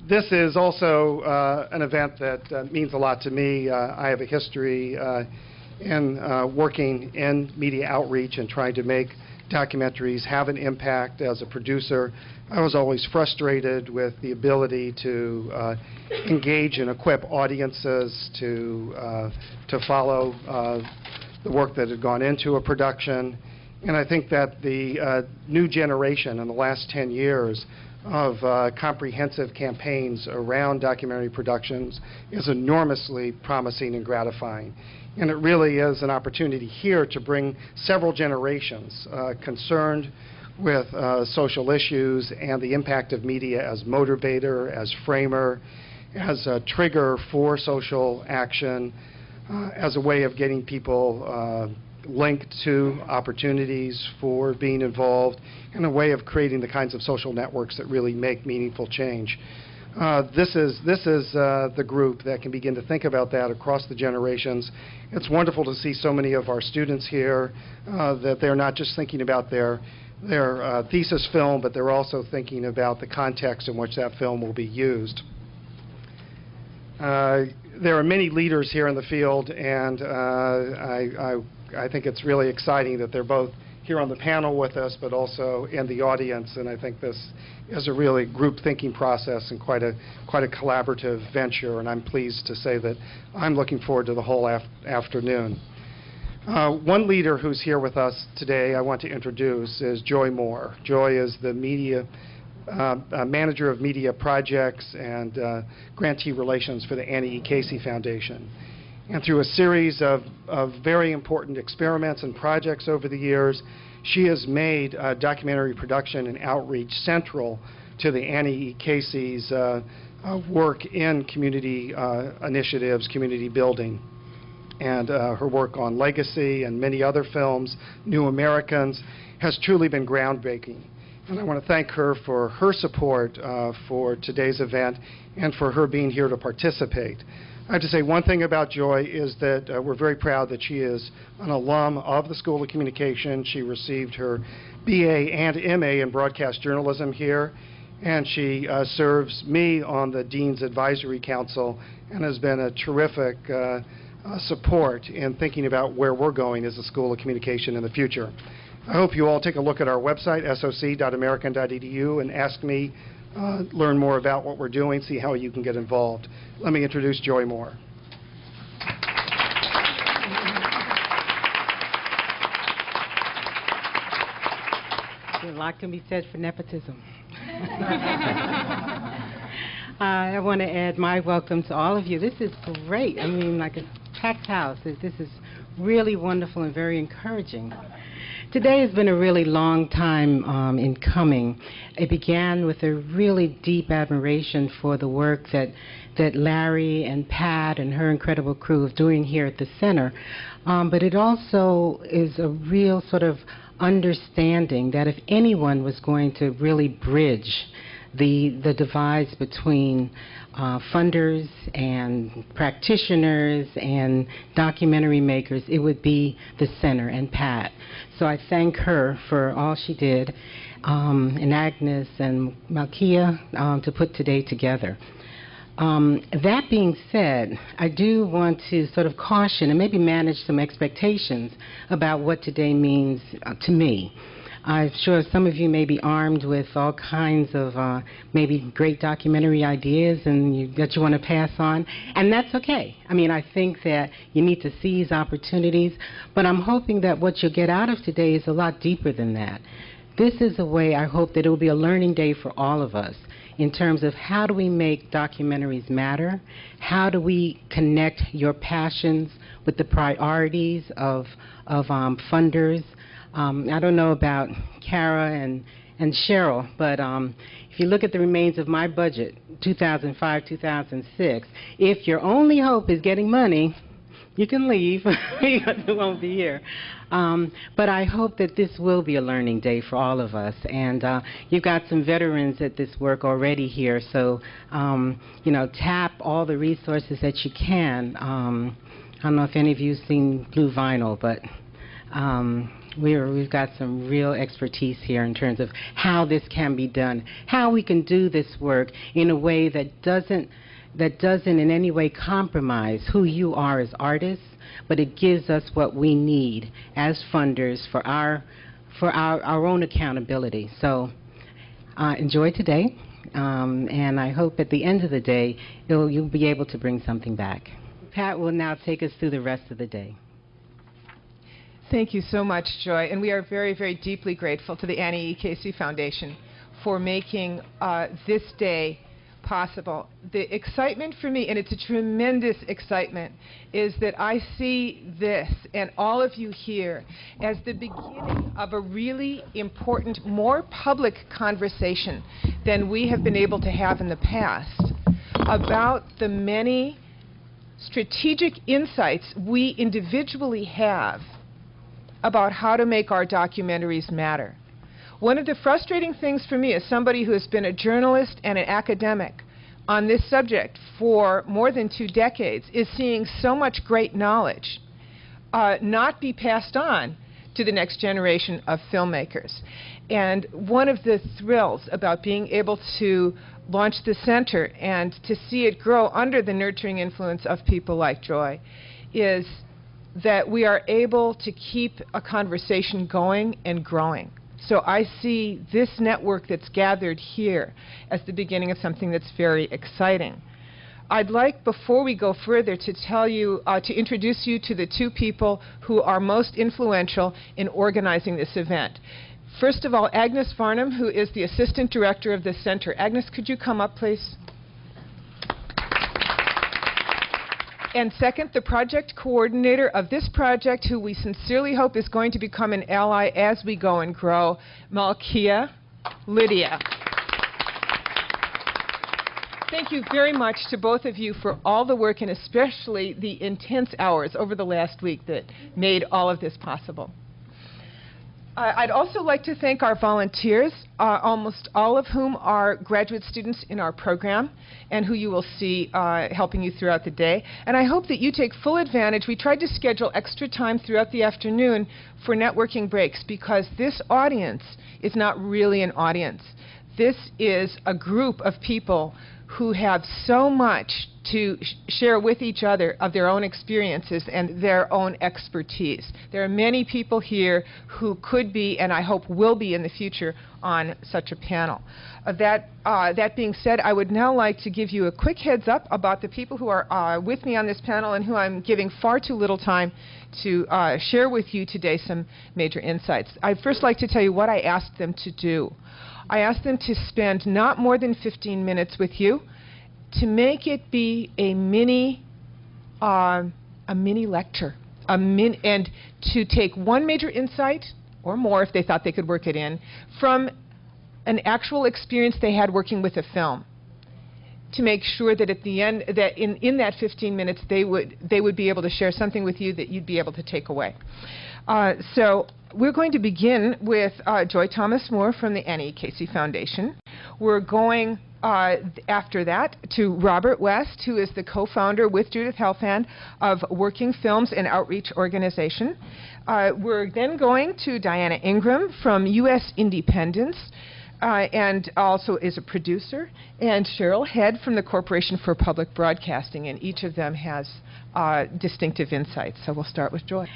This is also an event that means a lot to me. I have a history in working in media outreach and trying to make documentaries have an impact as a producer. I was always frustrated with the ability to engage and equip audiences to follow the work that had gone into a production. And I think that the new generation in the last 10 years of comprehensive campaigns around documentary productions is enormously promising and gratifying. And it really is an opportunity here to bring several generations concerned with social issues and the impact of media as motivator, as framer, as a trigger for social action, as a way of getting people linked to opportunities for being involved, and a way of creating the kinds of social networks that really make meaningful change. This is the group that can begin to think about that across the generations. It's wonderful to see so many of our students here, that they're not just thinking about their thesis film, but they're also thinking about the context in which that film will be used. There are many leaders here in the field, and I think it's really exciting that they're both here on the panel with us, but also in the audience. And I think this is a really group thinking process and quite a collaborative venture. And I'm pleased to say that I'm looking forward to the whole afternoon. One leader who's here with us today I want to introduce is Joy Moore. Joy is the media manager of media projects and grantee relations for the Annie E. Casey Foundation. And through a series of very important experiments and projects over the years, she has made documentary production and outreach central to the Annie E. Casey's work in community initiatives, community building. And her work on Legacy and many other films, New Americans, has truly been groundbreaking. And I want to thank her for her support for today's event and for her being here to participate. I have to say one thing about Joy is that we're very proud that she is an alum of the School of Communication. She received her BA and MA in broadcast journalism here, and she serves me on the Dean's Advisory Council and has been a terrific support in thinking about where we're going as a School of Communication in the future. I hope you all take a look at our website, soc.american.edu, and ask me, learn more about what we're doing, see how you can get involved. Let me introduce Joy Moore. A lot can be said for nepotism. I want to add my welcome to all of you. This is great. I mean, like a packed house. This is really wonderful and very encouraging. Today has been a really long time in coming. It began with a really deep admiration for the work that Larry and Pat and her incredible crew is doing here at the center. But it also is a real sort of understanding that if anyone was going to really bridge the divides between funders and practitioners and documentary makers, it would be the center and Pat. So I thank her for all she did, and Agnes and Malkia to put today together. That being said, I do want to sort of caution and maybe manage some expectations about what today means to me. I'm sure some of you may be armed with all kinds of maybe great documentary ideas that you want to pass on, and that's okay. I mean, I think that you need to seize opportunities, but I'm hoping that what you'll get out of today is a lot deeper than that. This is a way I hope that it will be a learning day for all of us in terms of how do we make documentaries matter, how do we connect your passions with the priorities of funders. I don't know about Kara and Cheryl, but if you look at the remains of my budget, 2005, 2006, if your only hope is getting money, you can leave. You won't be here. But I hope that this will be a learning day for all of us. And you've got some veterans at this work already here, so tap all the resources that you can. I don't know if any of you have seen Blue Vinyl, but We've got some real expertise here in terms of how this can be done, how we can do this work in a way that doesn't in any way compromise who you are as artists, but it gives us what we need as funders for our own accountability. So enjoy today, and I hope at the end of the day you'll be able to bring something back. Pat will now take us through the rest of the day. Thank you so much, Joy. And we are very, very deeply grateful to the Annie E. Casey Foundation for making this day possible. The excitement for me, and it's a tremendous excitement, is that I see this and all of you here as the beginning of a really important, more public conversation than we have been able to have in the past about the many strategic insights we individually have about how to make our documentaries matter. One of the frustrating things for me as somebody who has been a journalist and an academic on this subject for more than 2 decades is seeing so much great knowledge not be passed on to the next generation of filmmakers. And one of the thrills about being able to launch the center and to see it grow under the nurturing influence of people like Joy is that we are able to keep a conversation going and growing. So I see this network that's gathered here as the beginning of something that's very exciting. I'd like, before we go further, to tell you, to introduce you to the 2 people who are most influential in organizing this event. First of all, Agnes Farnham, who is the Assistant Director of the Center. Agnes, could you come up, please? And second, the project coordinator of this project, who we sincerely hope is going to become an ally as we go and grow, Malkia Lydia. Thank you very much to both of you for all the work and especially the intense hours over the last week that made all of this possible. I'd also like to thank our volunteers, almost all of whom are graduate students in our program and who you will see helping you throughout the day. And I hope that you take full advantage. We tried to schedule extra time throughout the afternoon for networking breaks because this audience is not really an audience. This is a group of people who have so much to share with each other of their own experiences and their own expertise. There are many people here who could be, and I hope will be in the future, on such a panel. That being said, I would now like to give you a quick heads up about the people who are with me on this panel and who I'm giving far too little time to share with you today some major insights. I'd first like to tell you what I asked them to do. I asked them to spend not more than 15 minutes with you to make it be a mini lecture, and to take one major insight, or more if they thought they could work it in, from an actual experience they had working with a film, to make sure that at the end, that in that 15 minutes, they would be able to share something with you that you'd be able to take away. So we're going to begin with Joy Thomas Moore from the Annie Casey Foundation. We're going after that to Robert West, who is the co-founder with Judith Helfand of Working Films and Outreach Organization. We're then going to Diana Ingram from U.S. Independence, and also is a producer, and Cheryl Head from the Corporation for Public Broadcasting, and each of them has distinctive insights. So we'll start with Joy.